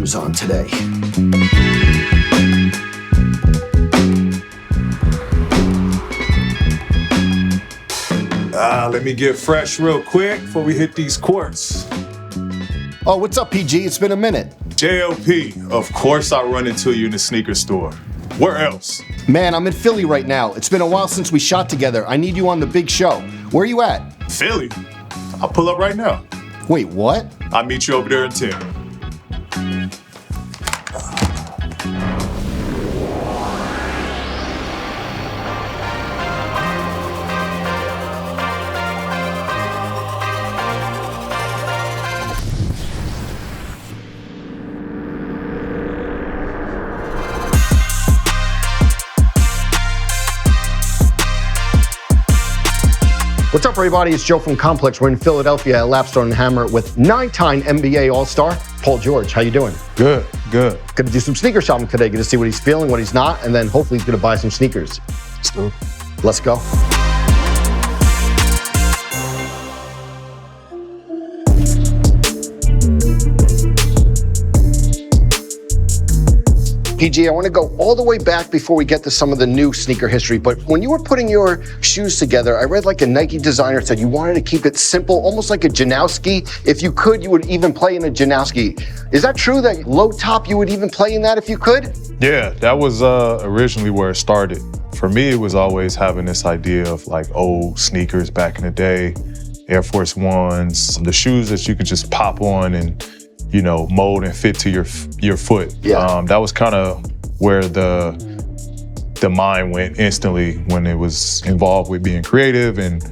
shoes on today. Let me get fresh real quick before we hit these courts. Oh, what's up, PG? It's been a minute. JLP, of course I run into you in the sneaker store. Where else? Man, I'm in Philly right now. It's been a while since we shot together. I need you on the big show. Where are you at? Philly? I'll pull up right now. Wait, what? I'll meet you over there in 10. What's up, everybody? It's Joe from Complex. We're in Philadelphia at Lapstone and Hammer with 9-time NBA All-Star, Paul George. How you doing? Good. Gonna do some sneaker shopping today. Gonna see what he's feeling, what he's not, and then hopefully he's gonna buy some sneakers. Let's go. PG, I want to go all the way back before we get to some of the new sneaker history, but when you were putting your shoes together, I read like a Nike designer said you wanted to keep it simple, almost like a Janowski. If you could, you would even play in a Janowski. Is that true that low top, you would even play in that if you could? Yeah, that was originally where it started. For me, it was always having this idea of like old sneakers back in the day, Air Force Ones, the shoes that you could just pop on and mold and fit to your foot. Yeah. That was kind of where the mind went instantly when it was involved with being creative and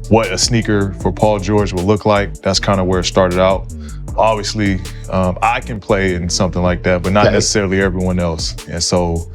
what a sneaker for Paul George would look like. That's kind of where it started out. Obviously, I can play in something like that, but not necessarily everyone else. And so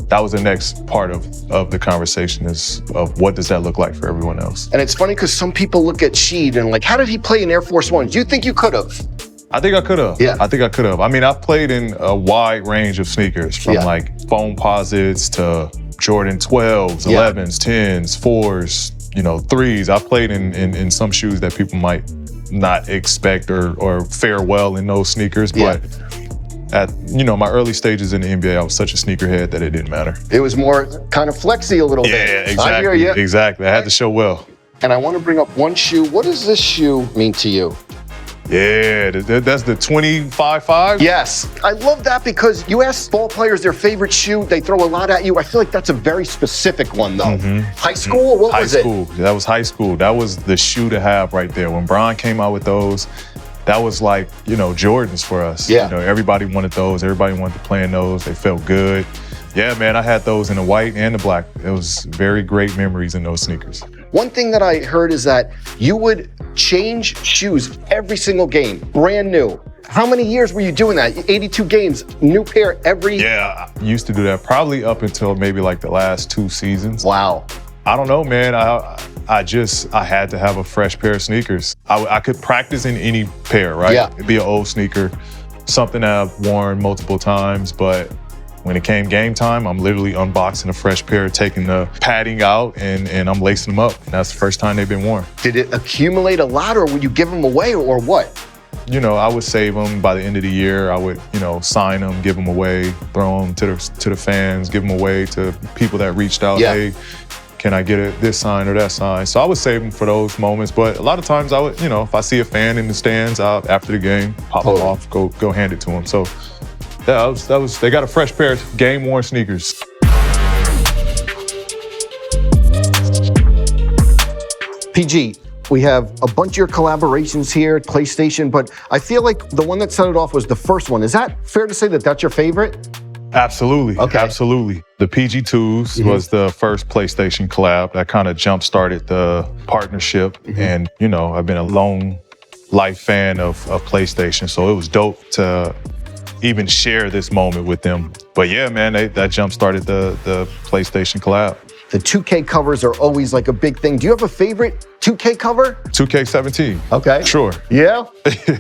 that was the next part of the conversation is of what does that look like for everyone else. And it's funny because some people look at Sheed and like, how did he play in Air Force Ones? Do you think you could have? I think I could have. Yeah. I think I could have. I mean, I've played in a wide range of sneakers from like foam posits to Jordan 12s, 11s, 10s, 4s, 3s. I've played in some shoes that people might not expect or fare well in those sneakers. But at my early stages in the NBA, I was such a sneakerhead that it didn't matter. It was more kind of flexy a little bit. Yeah, exactly. I hear you. Exactly. I had to show well. And I want to bring up one shoe. What does this shoe mean to you? Yeah, that's the 25.5? Yes, I love that because you ask ball players their favorite shoe, they throw a lot at you. I feel like that's a very specific one though. High school, what was it? High school, that was high school. That was the shoe to have right there. When Bron came out with those, that was like, Jordans for us. Yeah. Everybody wanted those, everybody wanted to play in those, they felt good. Yeah, man, I had those in the white and the black. It was very great memories in those sneakers. One thing that I heard is that you would change shoes every single game, brand new. How many years were you doing that? 82 games, new pair every... Yeah, I used to do that probably up until maybe like the last 2 seasons. Wow. I don't know, man. I had to have a fresh pair of sneakers. I could practice in any pair, right? Yeah. It'd be an old sneaker, something that I've worn multiple times, but when it came game time, I'm literally unboxing a fresh pair, taking the padding out, and I'm lacing them up. And that's the first time they've been worn. Did it accumulate a lot, or would you give them away, or what? I would save them by the end of the year. I would, sign them, give them away, throw them to the fans, give them away to people that reached out. Yeah. Hey, can I get this sign or that sign? So I would save them for those moments. But a lot of times I would, if I see a fan in the stands out after the game, pop them off, go hand it to them. So. Yeah, they got a fresh pair of game-worn sneakers. PG, we have a bunch of your collaborations here, PlayStation, but I feel like the one that set it off was the first one. Is that fair to say that that's your favorite? Absolutely, okay. Absolutely. The PG2s was the first PlayStation collab that kind of jump-started the partnership. And, I've been a long life fan of PlayStation, so it was dope to even share this moment with them. But yeah, man, that jump-started the PlayStation collab. The 2K covers are always like a big thing. Do you have a favorite 2K cover? 2K17. Okay. Sure. Yeah?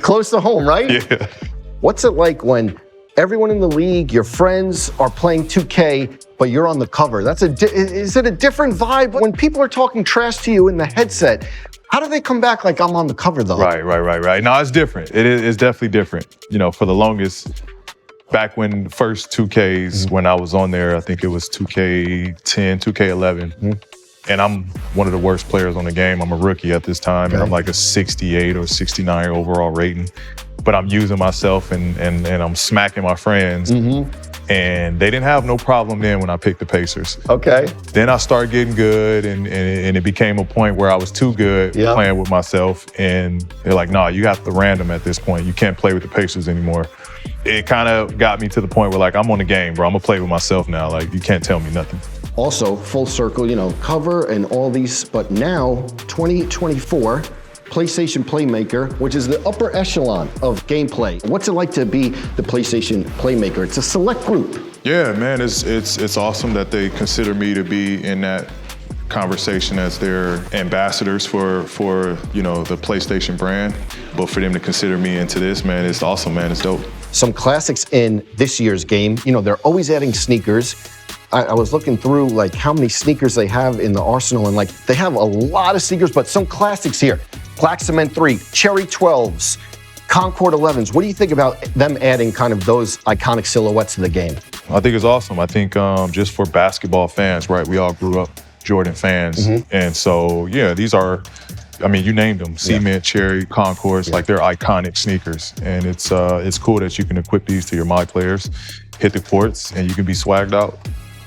Close to home, right? Yeah. What's it like when everyone in the league, your friends are playing 2K, but you're on the cover? Is it a different vibe when people are talking trash to you in the headset? How do they come back like I'm on the cover though? Right. No, it's different. It's definitely different. For the longest, back when the first 2Ks, when I was on there, I think it was 2K10, 2K11. And I'm one of the worst players on the game. I'm a rookie at this time, and I'm like a 68 or 69 overall rating. But I'm using myself and I'm smacking my friends. And they didn't have no problem then when I picked the Pacers. Okay. Then I started getting good, and it became a point where I was too good playing with myself. And they're like, nah, you have to random at this point. You can't play with the Pacers anymore. It kind of got me to the point where like, I'm on the game, bro. I'm gonna play with myself now. Like, you can't tell me nothing. Also, full circle, you know, cover and all these, but now 2024, PlayStation Playmaker, which is the upper echelon of gameplay. What's it like to be the PlayStation Playmaker? It's a select group. Yeah, man, it's awesome that they consider me to be in that conversation as their ambassadors for you know, the PlayStation brand. But for them to consider me into this, man, it's awesome, man. It's dope. Some classics in this year's game. You know, they're always adding sneakers. I was looking through like how many sneakers they have in the arsenal, and like they have a lot of sneakers, but some classics here. Black Cement 3, Cherry 12s, Concord 11s. What do you think about them adding kind of those iconic silhouettes to the game? I think it's awesome. I think just for basketball fans, right? We all grew up Jordan fans. And so, yeah, these are, I mean, you named them, Cement, Cherry, Concords, like they're iconic sneakers. And it's cool that you can equip these to your My players, hit the courts, and you can be swagged out.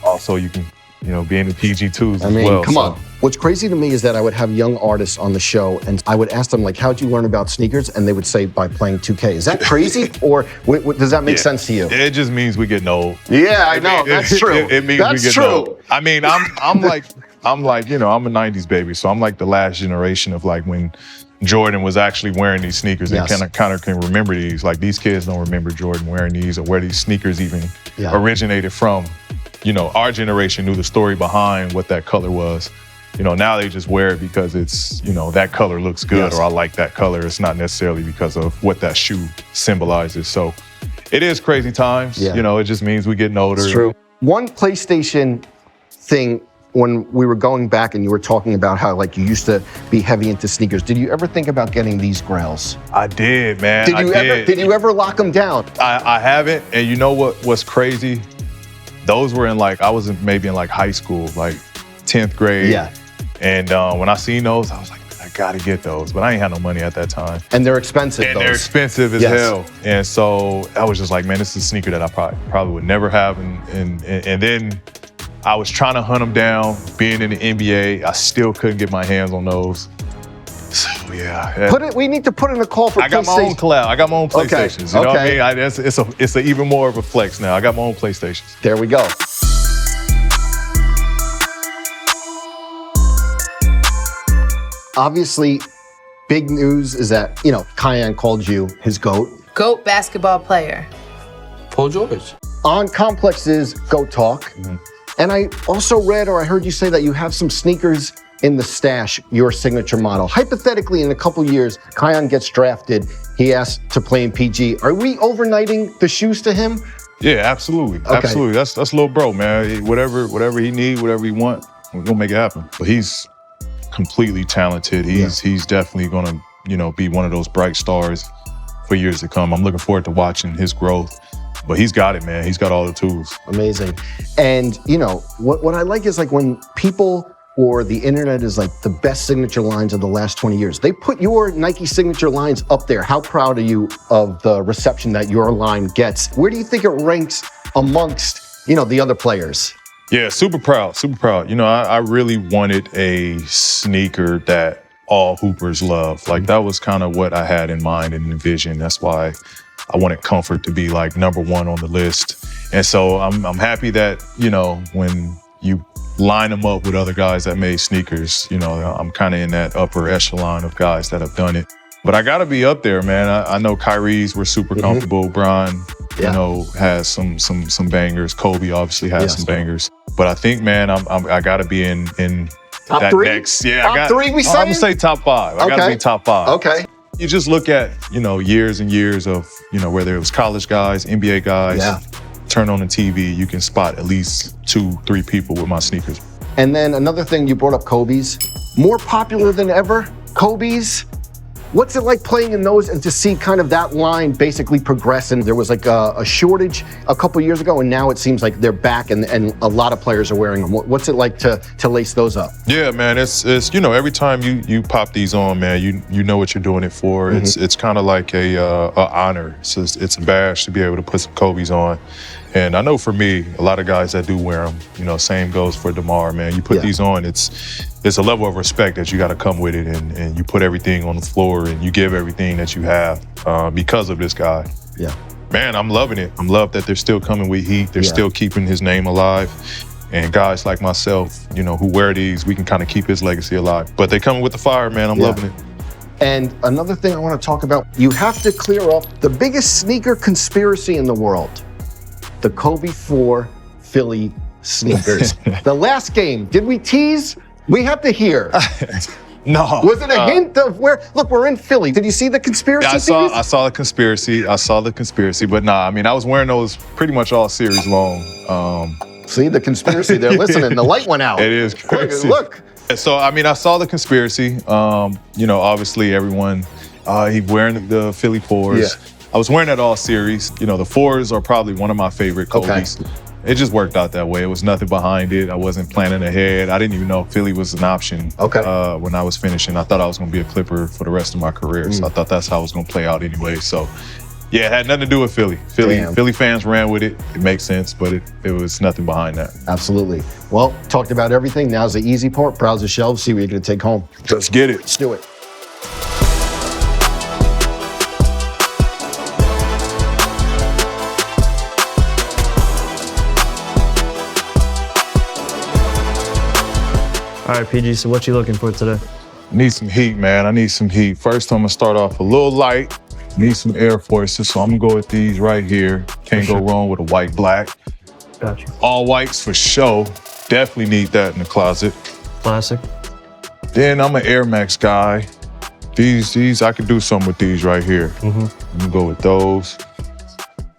Also, you can, you know, be in the PG2s as well. I mean, come on. What's crazy to me is that I would have young artists on the show and I would ask them like, how'd you learn about sneakers? And they would say by playing 2K. Is that crazy? Or does that make sense to you? It just means we getting old. Yeah, I know, that's true. It means we getting old. I mean, I'm like, you know, I'm a 90s baby. So I'm like the last generation of like when Jordan was actually wearing these sneakers and kind of can remember these. Like these kids don't remember Jordan wearing these or where these sneakers even originated from. You know, our generation knew the story behind what that color was. You know, now they just wear it because it's, you know, that color looks good or I like that color. It's not necessarily because of what that shoe symbolizes. So it is crazy times. You know, it just means we getting older. It's true. One PlayStation thing, when we were going back and you were talking about how like you used to be heavy into sneakers, did you ever think about getting these grails? I did, man. Did you ever lock them down? I haven't. And you know what's crazy? Those were in like, I was maybe in like high school, like 10th grade. Yeah. And when I seen those, I was like, I gotta get those. But I ain't had no money at that time. And they're expensive, And they're expensive as hell. And so I was just like, man, this is a sneaker that I probably would never have. And then I was trying to hunt them down, being in the NBA. I still couldn't get my hands on those. So yeah. We need to put in a call for PlayStation. I got my own collab. I got my own PlayStations. You know what I mean? It's even more of a flex now. I got my own PlayStations. There we go. Obviously, big news is that, you know, Kiyan called you his GOAT. GOAT basketball player. Paul George. On Complex's GOAT Talk. And I also read, or I heard you say that you have some sneakers in the stash, your signature model. Hypothetically, in a couple years, Kiyan gets drafted. He asks to play in PG. Are we overnighting the shoes to him? Yeah, absolutely. Absolutely. That's little bro, man. Whatever he need, whatever he want, we're gonna make it happen. But he's completely talented. He's definitely gonna, you know, be one of those bright stars for years to come. I'm looking forward to watching his growth. But he's got it, man. He's got all the tools. Amazing. And, you know, what I like is like when people or the internet is like the best signature lines of the last 20 years. They put your Nike signature lines up there. How proud are you of the reception that your line gets? Where do you think it ranks amongst, you know, the other players? Yeah, super proud, super proud. You know, I really wanted a sneaker that all hoopers love. Like that was kind of what I had in mind and envisioned. That's why I wanted comfort to be like #1 on the list. And so I'm happy that, you know, when you line them up with other guys that made sneakers, you know, I'm kind of in that upper echelon of guys that have done it. But I gotta be up there, man. I know Kyrie's were super comfortable. Bron, you know, has some bangers. Kobe obviously has some bangers. But I think, man, I gotta be in top that 3? next. Yeah, top 3 we saying? I'm gonna say top 5. I gotta be top 5. Okay. You just look at, you know, years and years of, you know, whether it was college guys, NBA guys, turn on the TV, you can spot at least 2-3 people with my sneakers. And then another thing, you brought up Kobe's. More popular than ever, Kobe's. What's it like playing in those and to see kind of that line basically progress? And there was like a shortage a couple years ago, and now it seems like they're back and a lot of players are wearing them. What's it like to lace those up? Yeah, man, it's every time you pop these on, man, you know what you're doing it for. Mm-hmm. It's kind of like a honor. It's a badge to be able to put some Kobe's on. And I know for me, a lot of guys that do wear them, same goes for DeMar, man. You put these on, it's a level of respect that you got to come with it, and you put everything on the floor and you give everything that you have because of this guy. Yeah. Man, I'm loving it. I'm loved that they're still coming with heat. They're still keeping his name alive. And guys like myself, who wear these, we can kind of keep his legacy alive. But they coming with the fire, man. I'm loving it. And another thing I want to talk about, you have to clear up the biggest sneaker conspiracy in the world. The Kobe 4 Philly sneakers. The last game, did we tease? We have to hear. No. Was it a hint of where? Look, we're in Philly. Did you see the conspiracy theories? I saw the conspiracy. But nah, I mean, I was wearing those pretty much all series long. See the conspiracy? They're listening. The light went out. It is crazy. Look. So, I mean, I saw the conspiracy. Obviously everyone, he wearing the Philly 4s. Yeah. I was wearing that all series. The 4s are probably one of my favorite Kobe's. Okay. It just worked out that way. It was nothing behind it. I wasn't planning ahead. I didn't even know Philly was an option when I was finishing. I thought I was going to be a Clipper for the rest of my career. So I thought that's how it was going to play out anyway. So, yeah, it had nothing to do with Philly. Philly fans ran with it. It makes sense, but it was nothing behind that. Absolutely. Well, talked about everything. Now's the easy part. Browse the shelves, see what you're going to take home. Let's get it. Let's do it. All right, PG, so what you looking for today? Need some heat, man. I need some heat. First, I'm gonna start off a little light. Need some Air Forces, so I'm gonna go with these right here. Can't go wrong with a white black. Got you. All whites for show. Definitely need that in the closet. Classic. Then I'm an Air Max guy. These, I could do something with these right here. I'm gonna go with those.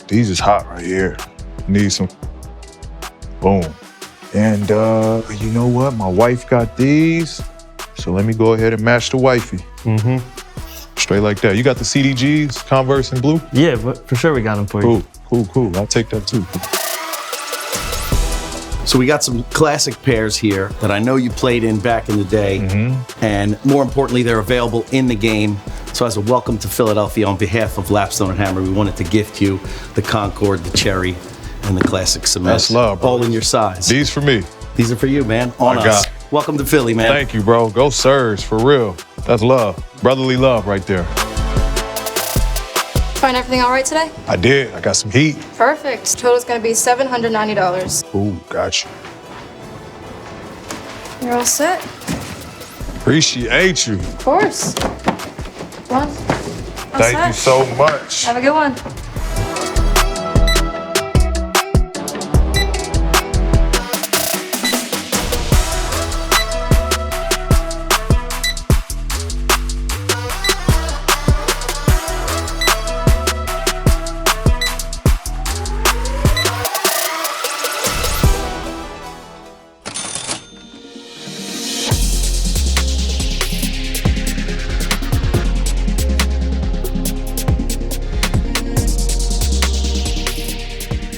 These is hot right here. Need some, boom. And you know what? My wife got these. So let me go ahead and match the wifey. Straight like that. You got the CDGs, Converse in blue? Yeah, but for sure we got them for you. Cool. I'll take that too. So we got some classic pairs here that I know you played in back in the day. And more importantly, they're available in the game. So as a welcome to Philadelphia on behalf of Lapstone and Hammer, we wanted to gift you the Concord, the Cherry, and the classic cement. That's love, bro. All in your size. These for me. These are for you, man. On My us. God. Welcome to Philly, man. Thank you, bro. Go Surge, for real. That's love. Brotherly love right there. Find everything all right today? I did. I got some heat. Perfect. Total's gonna be $790. Ooh, got you. You're all set? Appreciate you. Of course. Come on. Thank you so much. Have a good one.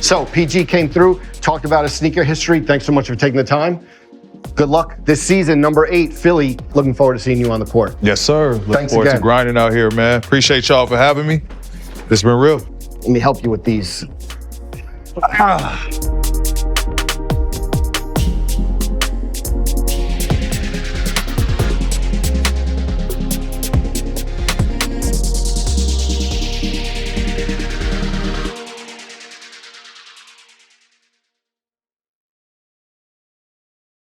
So PG came through, talked about his sneaker history. Thanks so much for taking the time. Good luck this season, number 8, Philly. Looking forward to seeing you on the court. Yes, sir. Looking Thanks forward again. to grinding out here, man. Appreciate y'all for having me. It's been real. Let me help you with these.